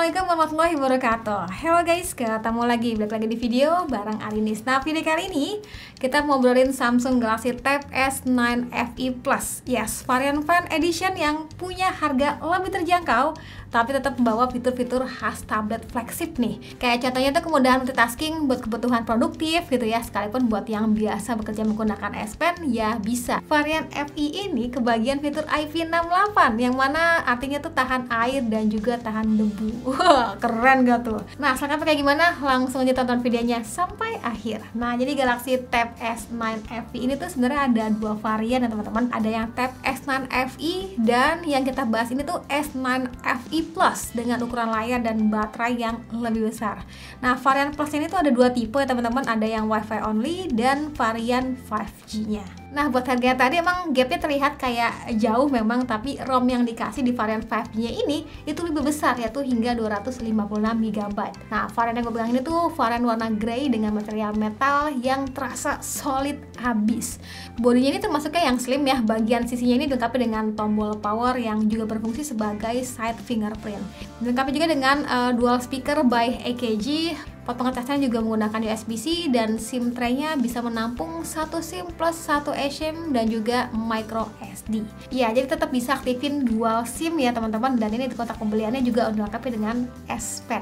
Assalamualaikum warahmatullahi wabarakatuh. Hello guys, ketemu lagi, balik lagi di video bareng Arinis. Nah, video kali ini kita mau ngobrolin Samsung Galaxy Tab S9 FE Plus. Yes, varian Fan Edition yang punya harga lebih terjangkau tapi tetap membawa fitur-fitur khas tablet flagship nih. Kayak contohnya tuh kemudahan multitasking buat kebutuhan produktif gitu ya, sekalipun buat yang biasa bekerja menggunakan S Pen ya bisa. Varian FE ini kebagian fitur IP68 yang mana artinya tuh tahan air dan juga tahan debu. Wah, keren gak tuh? Nah, selengkapnya kayak gimana? Langsung aja tonton videonya sampai akhir. Nah, jadi Galaxy Tab S9 FE ini tuh sebenarnya ada dua varian ya teman-teman. Ada yang Tab S9 FE dan yang kita bahas ini tuh S9 FE Plus dengan ukuran layar dan baterai yang lebih besar. Nah, varian Plus ini tuh ada dua tipe ya teman-teman. Ada yang Wi-Fi only dan varian 5G-nya. Nah, buat harganya tadi emang gapnya terlihat kayak jauh memang, tapi ROM yang dikasih di varian 5G-nya ini itu lebih besar, yaitu hingga 256 GB. Nah, varian yang gue pegang ini tuh varian warna grey dengan material metal yang terasa solid habis. Bodinya ini termasuknya yang slim ya, bagian sisinya ini dilengkapi dengan tombol power yang juga berfungsi sebagai side fingerprint. Dilengkapi juga dengan dual speaker by AKG. Port pengecasnya juga menggunakan USB-C dan SIM tray-nya bisa menampung satu SIM plus satu eSIM dan juga micro SD. Ya, jadi tetap bisa aktifin dual SIM ya teman-teman, dan ini di kotak pembeliannya juga dilengkapi dengan S Pen.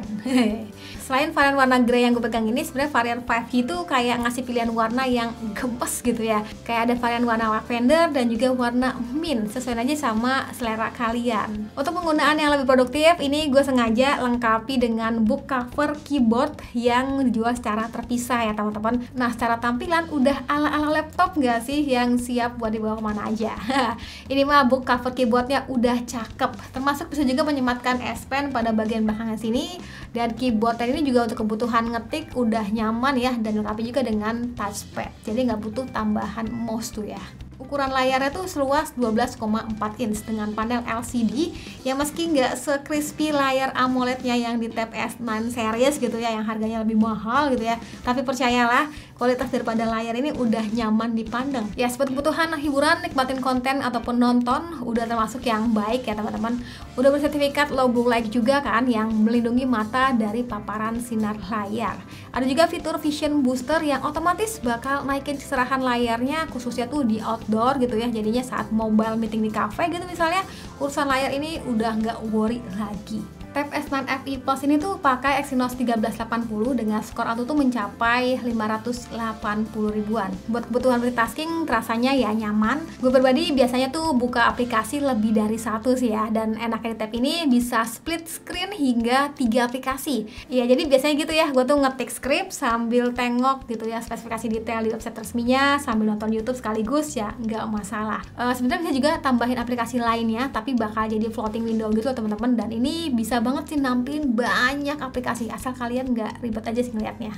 Selain varian warna grey yang gue pegang ini, sebenarnya varian 5G itu kayak ngasih pilihan warna yang gempes gitu ya. Kayak ada varian warna lavender dan juga warna mint, sesuai aja sama selera kalian. Untuk penggunaan yang lebih produktif, ini gue sengaja lengkapi dengan book cover keyboard yang dijual secara terpisah ya teman-teman. Nah, secara tampilan udah ala-ala laptop gak sih yang siap buat dibawa kemana aja. Ini mah book cover keyboardnya udah cakep, termasuk bisa juga menyematkan S Pen pada bagian belakangnya sini. Dan keyboard ini juga untuk kebutuhan ngetik udah nyaman ya, dan dilengkapi juga dengan touchpad, jadi nggak butuh tambahan mouse tuh ya. Ukuran layarnya tuh seluas 12,4 inch dengan panel LCD yang meski nggak se-crispy layar AMOLED-nya yang di Tab S9 series gitu ya, yang harganya lebih mahal gitu ya, tapi percayalah kualitas daripada layar ini udah nyaman dipandang. Ya, seperti kebutuhan hiburan, nikmatin konten ataupun nonton udah termasuk yang baik ya teman-teman. Udah bersertifikat low blue light juga kan, yang melindungi mata dari paparan sinar layar. Ada juga fitur vision booster yang otomatis bakal naikin kecerahan layarnya, khususnya tuh di outdoor gitu ya. Jadinya saat mobile meeting di cafe gitu misalnya, urusan layar ini udah nggak worry lagi. Tab S9 FE Plus ini tuh pakai Exynos 1380 dengan skor AnTuTu mencapai 580 ribuan. Buat kebutuhan multitasking rasanya ya nyaman. Gue pribadi biasanya tuh buka aplikasi lebih dari satu sih ya, dan enaknya di tab ini bisa split screen hingga 3 aplikasi. Ya, jadi biasanya gitu ya, gue tuh ngetik script sambil tengok gitu ya spesifikasi detail di website resminya, sambil nonton YouTube sekaligus ya nggak masalah. Sebenarnya bisa juga tambahin aplikasi lainnya, tapi bakal jadi floating window gitu loh teman-teman, dan ini bisa banget sih nampilin banyak aplikasi asal kalian nggak ribet aja sih ngeliatnya.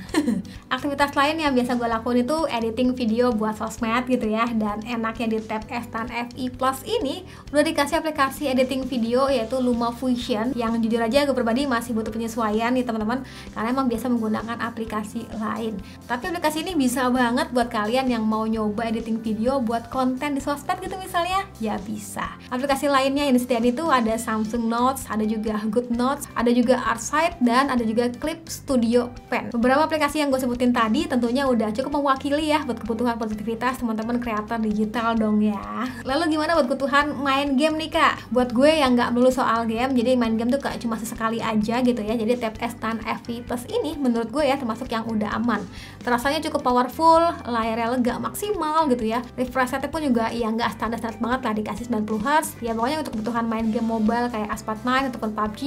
Aktivitas lain yang biasa gue lakuin itu editing video buat sosmed gitu ya, dan enaknya di Tab S9 FE Plus ini udah dikasih aplikasi editing video yaitu LumaFusion, yang jujur aja gue pribadi masih butuh penyesuaian nih teman-teman, karena emang biasa menggunakan aplikasi lain. Tapi aplikasi ini bisa banget buat kalian yang mau nyoba editing video buat konten di sosmed gitu misalnya, ya bisa. Aplikasi lainnya yang disediain itu ada Samsung Notes, ada juga Good Notes, ada juga Artsight, dan ada juga Clip Studio Pen. Beberapa aplikasi yang gue sebutin tadi tentunya udah cukup mewakili ya buat kebutuhan produktivitas teman-teman kreator digital dong ya. Lalu gimana buat kebutuhan main game nih kak? Buat gue yang nggak melulu soal game, jadi main game tuh kayak cuma sesekali aja gitu ya. Jadi Tab S9 FE Plus ini menurut gue ya termasuk yang udah aman. Terasanya cukup powerful, layarnya lega maksimal gitu ya. Refresh rate pun juga ya nggak standar-standar banget lah, dikasih 90Hz. Ya pokoknya untuk kebutuhan main game mobile kayak Asphalt 9 ataupun PUBG,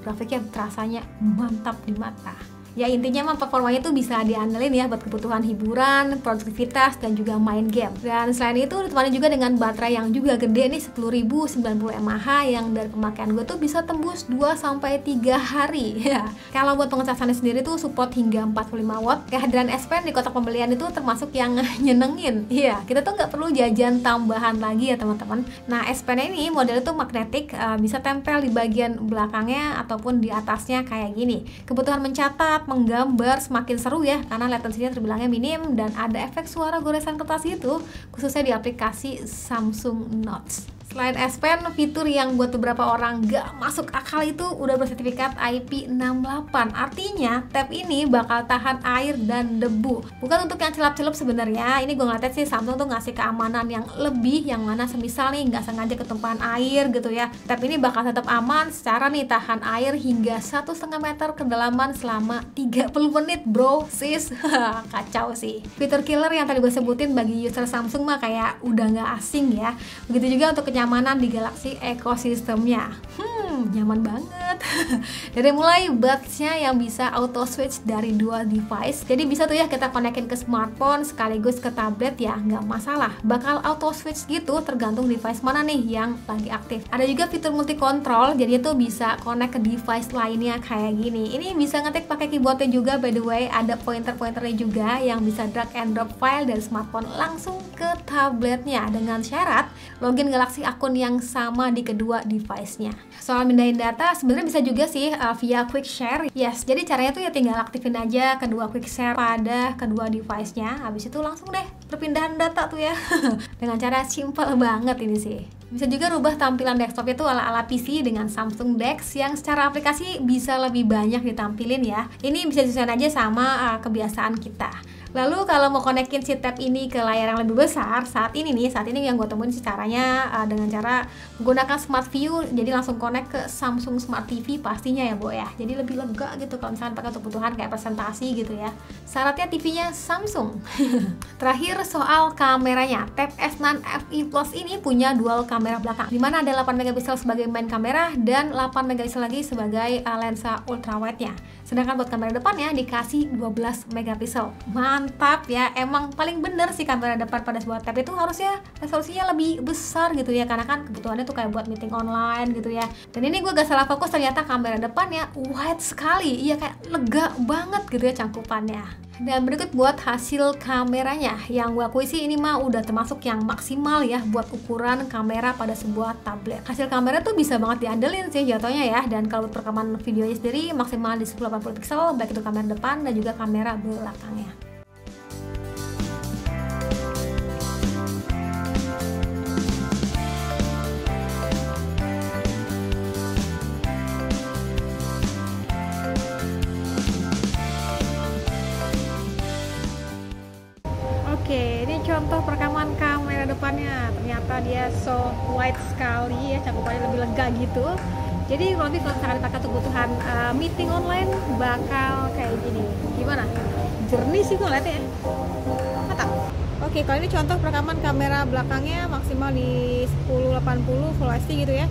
grafiknya terasanya mantap di mata. Ya intinya mah performanya tuh bisa diandelin ya buat kebutuhan hiburan, produktivitas, dan juga main game. Dan selain itu ditemani juga dengan baterai yang juga gede nih, 10.090 mAh, yang dari pemakaian gue tuh bisa tembus 2-3 hari ya. Kalau buat pengecasannya sendiri tuh support hingga 45 watt. Kehadiran S Pen di kotak pembelian itu termasuk yang nyenengin. Iya, kita tuh nggak perlu jajan tambahan lagi ya teman-teman. Nah, S Pen ini model itu magnetik, bisa tempel di bagian belakangnya ataupun di atasnya kayak gini. Kebutuhan mencatat, menggambar semakin seru ya, karena latensinya terbilangnya minim dan ada efek suara goresan kertas gitu, khususnya di aplikasi Samsung Notes. Selain S Pen, fitur yang buat beberapa orang gak masuk akal itu udah bersertifikat IP68. Artinya, tab ini bakal tahan air dan debu. Bukan untuk yang celap-celup sebenarnya. Ini gue ngeliat sih Samsung tuh ngasih keamanan yang lebih, yang mana semisal nih nggak sengaja ketumpahan air gitu ya. Tab ini bakal tetap aman secara nih tahan air hingga 1,5 meter kedalaman selama 30 menit bro, sis. Kacau sih. Fitur killer yang tadi gue sebutin bagi user Samsung mah kayak udah nggak asing ya. Begitu juga untuk kenyamanan di Galaxy ekosistemnya. Nyaman banget. Dari mulai buds-nya yang bisa auto switch dari dua device, jadi bisa tuh ya kita konekin ke smartphone sekaligus ke tablet ya, nggak masalah. Bakal auto switch gitu tergantung device mana nih yang lagi aktif. Ada juga fitur multi control, jadi itu bisa connect ke device lainnya kayak gini. Ini bisa ngetik pakai keyboardnya juga, by the way. Ada pointer-pointernya juga yang bisa drag and drop file dari smartphone langsung ke tabletnya dengan syarat login Galaxy akun yang sama di kedua device-nya. Soal mindahin data sebenarnya bisa juga sih via quick share. Yes, jadi caranya tuh ya tinggal aktifin aja kedua quick share pada kedua device-nya. Habis itu langsung deh perpindahan data tuh ya. Dengan cara simple banget ini sih. Bisa juga rubah tampilan desktop itu ala-ala PC dengan Samsung DeX yang secara aplikasi bisa lebih banyak ditampilin ya. Ini bisa disesuaikan aja sama kebiasaan kita. Lalu kalau mau konekin si tab ini ke layar yang lebih besar, saat ini yang gue temuin sih caranya dengan cara menggunakan Smart View, jadi langsung connect ke Samsung Smart TV pastinya ya Bo ya. Jadi lebih lega gitu kalau misalkan pakai untuk kebutuhan kayak presentasi gitu ya. Syaratnya TV-nya Samsung. Terakhir soal kameranya, tab S9 FE Plus ini punya dual kamera belakang, dimana ada 8 megapiksel sebagai main kamera dan 8 megapiksel lagi sebagai lensa ultrawide-nya. Sedangkan buat kamera depannya dikasih 12 megapiksel. Mantap ya, emang paling bener sih kamera depan pada sebuah tab itu harusnya resolusinya lebih besar gitu ya, karena kan kebutuhannya tuh kayak buat meeting online gitu ya. Dan ini gue gak salah fokus, ternyata kamera depannya wide sekali, iya kayak lega banget gitu ya cangkupannya. Dan berikut buat hasil kameranya, yang gue akui sih ini mah udah termasuk yang maksimal ya buat ukuran kamera pada sebuah tablet. Hasil kamera tuh bisa banget diandelin sih jatuhnya ya, dan kalau untuk rekaman videonya sendiri maksimal di 1080 pixel, baik itu kamera depan dan juga kamera belakangnya. Oke, ini contoh perekaman kamera depannya. Ternyata dia so wide sekali ya, cakupannya lebih lega gitu. Jadi kalau misalkan dipakai untuk kebutuhan meeting online bakal kayak gini. Gimana? Jernih sih gue liatnya ya. Mantap. Oke, kalau ini contoh perekaman kamera belakangnya maksimal di 1080 Full HD gitu ya.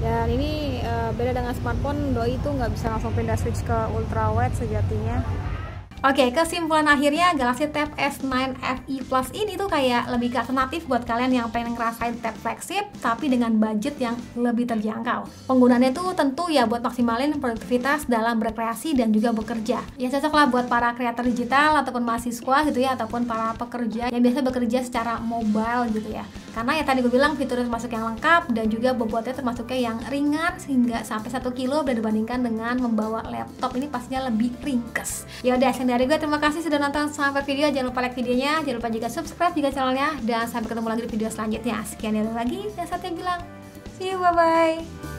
Dan ini beda dengan smartphone, doi itu nggak bisa langsung pindah switch ke ultrawide sejatinya. Oke, kesimpulan akhirnya Galaxy Tab S9 FE Plus ini tuh kayak lebih ke alternatif buat kalian yang pengen ngerasain tab flagship tapi dengan budget yang lebih terjangkau. Penggunaannya tuh tentu ya buat maksimalin produktivitas dalam berkreasi dan juga bekerja. Ya cocok lah buat para kreator digital ataupun mahasiswa gitu ya, ataupun para pekerja yang biasa bekerja secara mobile gitu ya. Karena ya tadi gue bilang fiturnya termasuk yang lengkap dan juga bobotnya termasuknya yang ringan sehingga sampai 1 kilo bila dibandingkan dengan membawa laptop ini pastinya lebih ringkes. Ya udah, dari gue terima kasih sudah nonton sampai video. Jangan lupa like videonya, jangan lupa juga subscribe juga channelnya, dan sampai ketemu lagi di video selanjutnya. Sekian dari lagi, dan Satya bilang see you, bye bye.